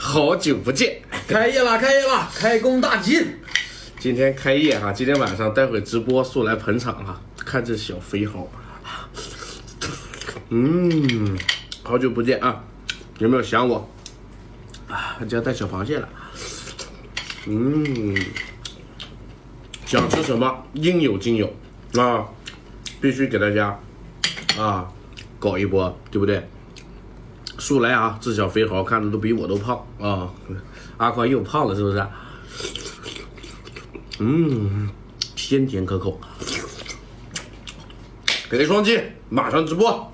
好久不见，开业了，开工大吉！今天开业哈，今天晚上待会直播，速来捧场哈，看这小肥猴，好久不见啊，有没有想我？啊，还要带小螃蟹了，想吃什么应有尽有啊，必须给大家啊搞一波，对不对？速来啊，这小肥猴看着都比我都胖啊，阿宽又胖了是不是？鲜甜可口，给个双击，马上直播。